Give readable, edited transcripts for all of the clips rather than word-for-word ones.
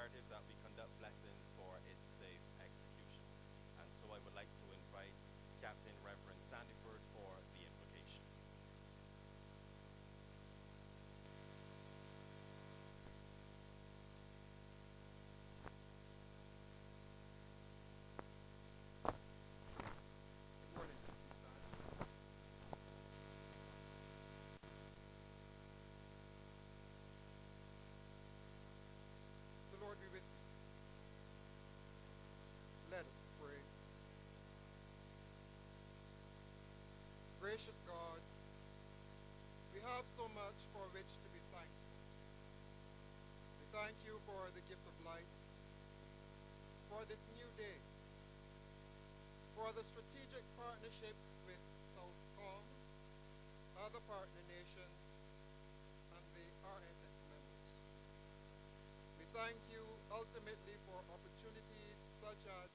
imperative that we conduct lessons for its safe execution. And so I would like to invite Captain Reverend Sandyford for the invocation. Good morning. Please stand. The Lord be with you. Let us pray. Gracious God, we have so much for which to be thankful. We thank you for the gift of life, for this new day, for the strategic partnerships with Southcom, other partner nations, and the RSS members. We thank you ultimately for opportunities such as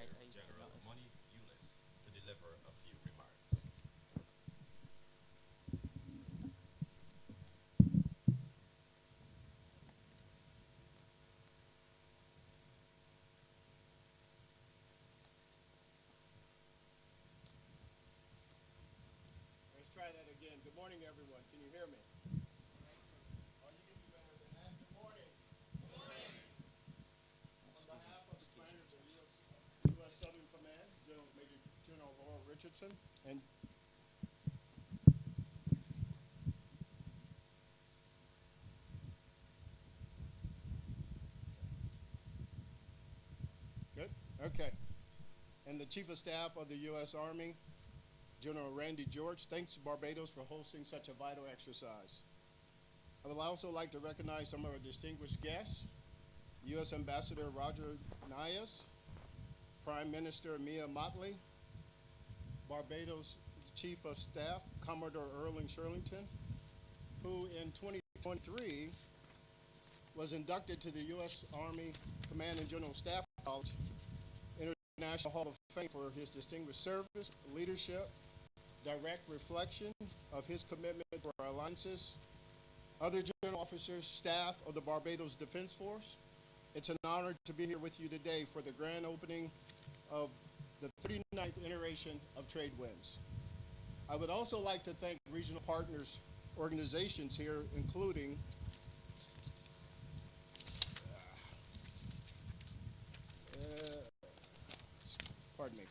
General Money Eunice to deliver a few remarks. Let's try that again. Good morning, everyone. Can you hear me? Oh, you can do better than that. Good morning. On behalf of the planners of U.S. Southern Command, Major General Laurel Richardson, and good. Okay. And the Chief of Staff of the U.S. Army, General Randy George, thanks Barbados for hosting such a vital exercise. I would also like to recognize some of our distinguished guests, U.S. Ambassador Roger Nias, Prime Minister Mia Mottley, Barbados Chief of Staff Commodore Erling Shirlington, who in 2023 was inducted to the U.S. Army Command and General Staff College International Hall of Fame for his distinguished service, leadership, direct reflection of his commitment to our alliances, other general officers, staff of the Barbados Defense Force. It's an honor to be here with you today for the grand opening of the 39th iteration of Tradewinds. I would also like to thank regional partners organizations here, including pardon me,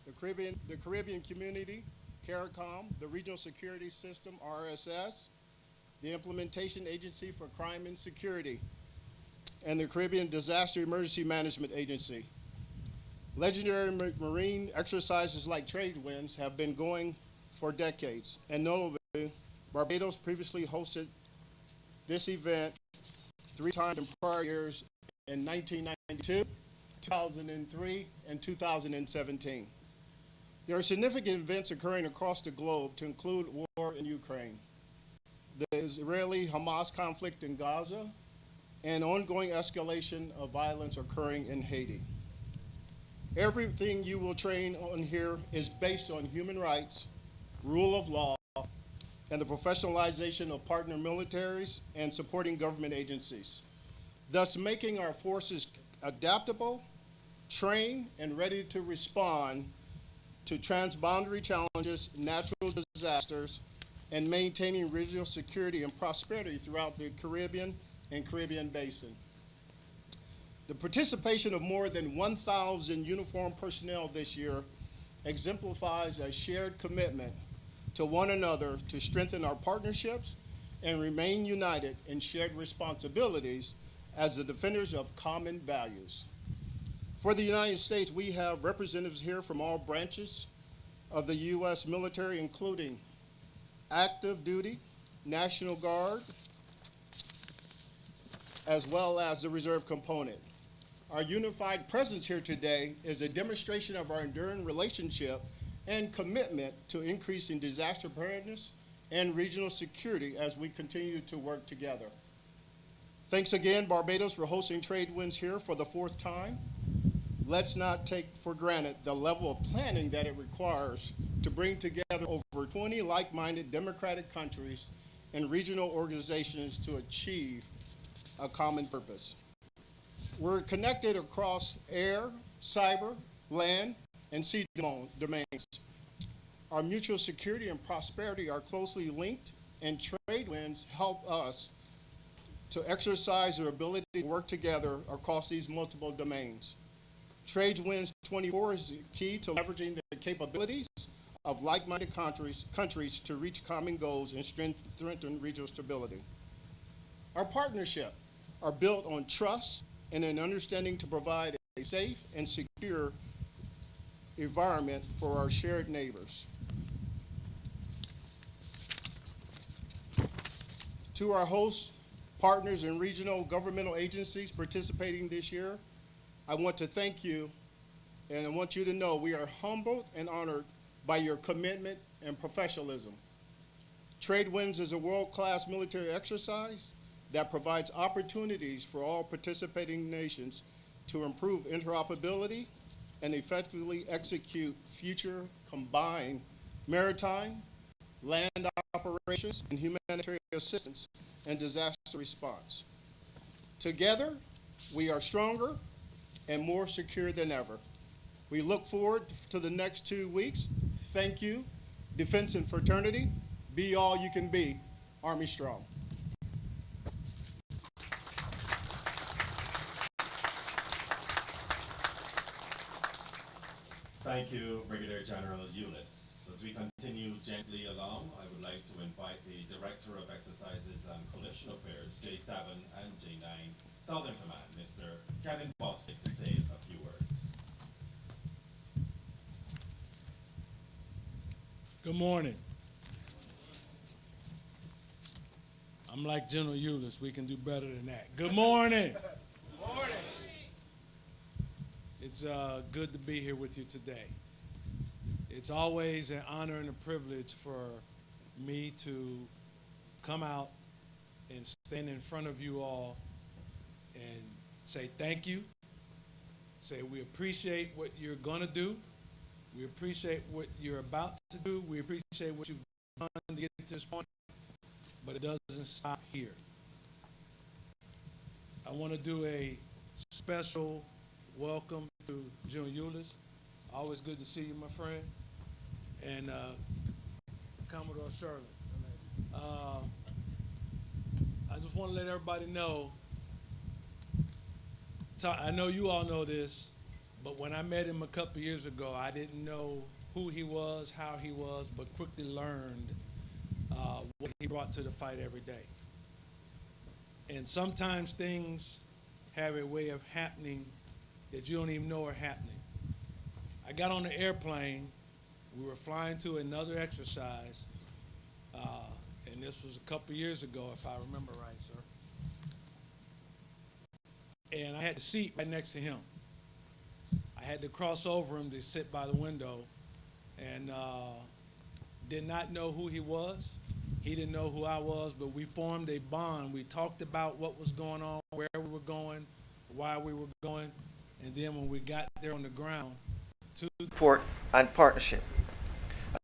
the Caribbean Community, CARICOM, the Regional Security System, RSS, the Implementation Agency for Crime and Security, and the Caribbean Disaster Emergency Management Agency. Legendary marine exercises like Tradewinds have been going for decades, and notably, Barbados previously hosted this event 3 times in prior years in 1992, 2003, and 2017. There are significant events occurring across the globe to include war in Ukraine, the Israeli-Hamas conflict in Gaza, and ongoing escalation of violence occurring in Haiti. Everything you will train on here is based on human rights, rule of law, and the professionalization of partner militaries and supporting government agencies, thus making our forces adaptable, trained, and ready to respond to transboundary challenges, natural disasters, and maintaining regional security and prosperity throughout the Caribbean and Caribbean Basin. The participation of more than 1,000 uniformed personnel this year exemplifies a shared commitment to one another to strengthen our partnerships and remain united in shared responsibilities as the defenders of common values. For the United States, we have representatives here from all branches of the U.S. military, including active duty, National Guard, as well as the reserve component. Our unified presence here today is a demonstration of our enduring relationship and commitment to increasing disaster preparedness and regional security as we continue to work together. Thanks again, Barbados, for hosting Tradewinds here for the 4th time. Let's not take for granted the level of planning that it requires to bring together over 20 like-minded democratic countries and regional organizations to achieve a common purpose. We're connected across air, cyber, land, and sea domains. Our mutual security and prosperity are closely linked, and Tradewinds help us to exercise our ability to work together across these multiple domains. Tradewinds 24 is the key to leveraging the capabilities of like-minded countries to reach common goals and strengthen regional stability. Our partnerships are built on trust and an understanding to provide a safe and secure environment for our shared neighbors. To our host partners and regional governmental agencies participating this year, I want to thank you, and I want you to know we are humbled and honored by your commitment and professionalism. Tradewinds is a world-class military exercise that provides opportunities for all participating nations to improve interoperability, and effectively execute future combined maritime, land operations, and humanitarian assistance and disaster response. Together, we are stronger and more secure than ever. We look forward to the next 2 weeks. Thank you. Defense and fraternity, be all you can be. Army strong. Thank you, Brigadier General Eunice. As we continue gently along, I would like to invite the Director of Exercises and Coalition Affairs, J7 and J9, Southern Command, Mr. Kevin Bostic, to say a few words. Good morning. I'm like General Eunice. We can do better than that. Good morning. Good morning. It's good to be here with you today. It's always an honor and a privilege for me to come out and stand in front of you all and say thank you, say we appreciate what you're going to do, we appreciate what you're about to do, we appreciate what you've done to get to this point, but it doesn't stop here. I want to do a special welcome to General Eunice. Always good to see you, my friend. And Commodore Shirley. I just want to let everybody know, I know you all know this, but when I met him a couple years ago, I didn't know who he was, how he was, but quickly learned what he brought to the fight every day. And sometimes things have a way of happening that you don't even know are happening. I got on the airplane, we were flying to another exercise, and this was a couple years ago, if I remember right, sir. And I had the seat right next to him. I had to cross over him to sit by the window, and did not know who he was. He didn't know who I was, but we formed a bond. We talked about what was going on, where we were going, why we were going, and then when we got there on the ground, support and partnership.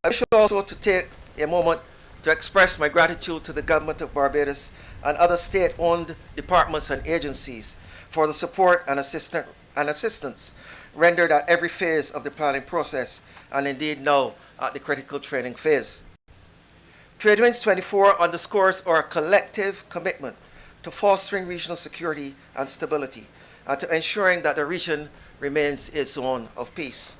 I wish also to take a moment to express my gratitude to the government of Barbados and other state-owned departments and agencies for the support and assistance rendered at every phase of the planning process, and indeed now at the critical training phase. Tradewinds 24 underscores our collective commitment to fostering regional security and stability, and to ensuring that the region remains a zone of peace.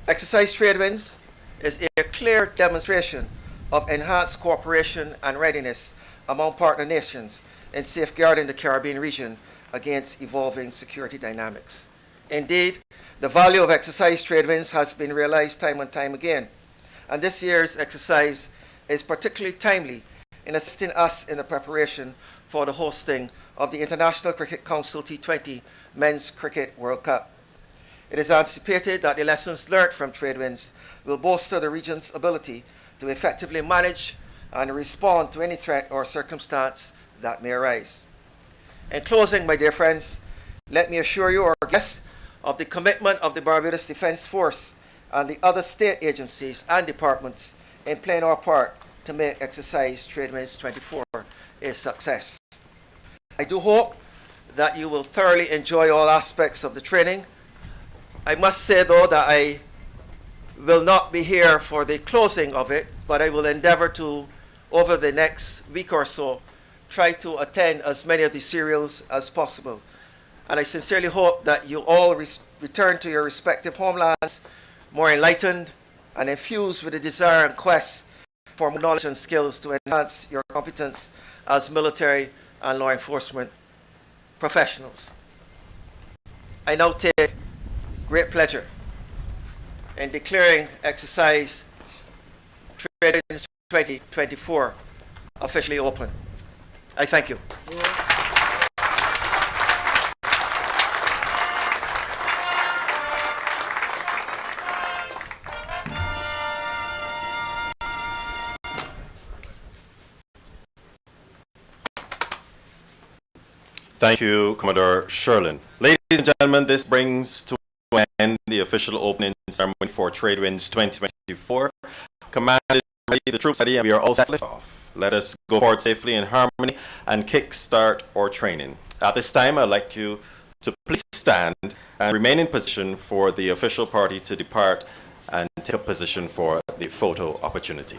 Exercise Tradewinds is a clear demonstration of enhanced cooperation and readiness among partner nations in safeguarding the Caribbean region against evolving security dynamics. Indeed, the value of Exercise Tradewinds has been realized time and time again, and this year's exercise is particularly timely in assisting us in the preparation for the hosting of the International Cricket Council T20 Men's Cricket World Cup. It is anticipated that the lessons learned from Tradewinds will bolster the region's ability to effectively manage and respond to any threat or circumstance that may arise. In closing, my dear friends, let me assure you, our guests, of the commitment of the Barbados Defence Force and the other state agencies and departments in playing our part to make Exercise Tradewinds 24 a success. I do hope that you will thoroughly enjoy all aspects of the training. I must say, though, that I will not be here for the closing of it, but I will endeavor to, over the next week or so, try to attend as many of the serials as possible. And I sincerely hope that you all return to your respective homelands more enlightened and infused with the desire and quest for more knowledge and skills to enhance your competence as military and law enforcement professionals. I now take great pleasure in declaring Exercise Tradewinds 2024 officially open. I thank you. Thank you, Commodore Sherlin. Ladies and gentlemen, this brings to end the official opening ceremony for Tradewinds 2024. Command is ready, the troops ready, and we are all set to lift off. Let us go forward safely in harmony and kick-start our training. At this time, I'd like you to please stand and remain in position for the official party to depart and take a position for the photo opportunity.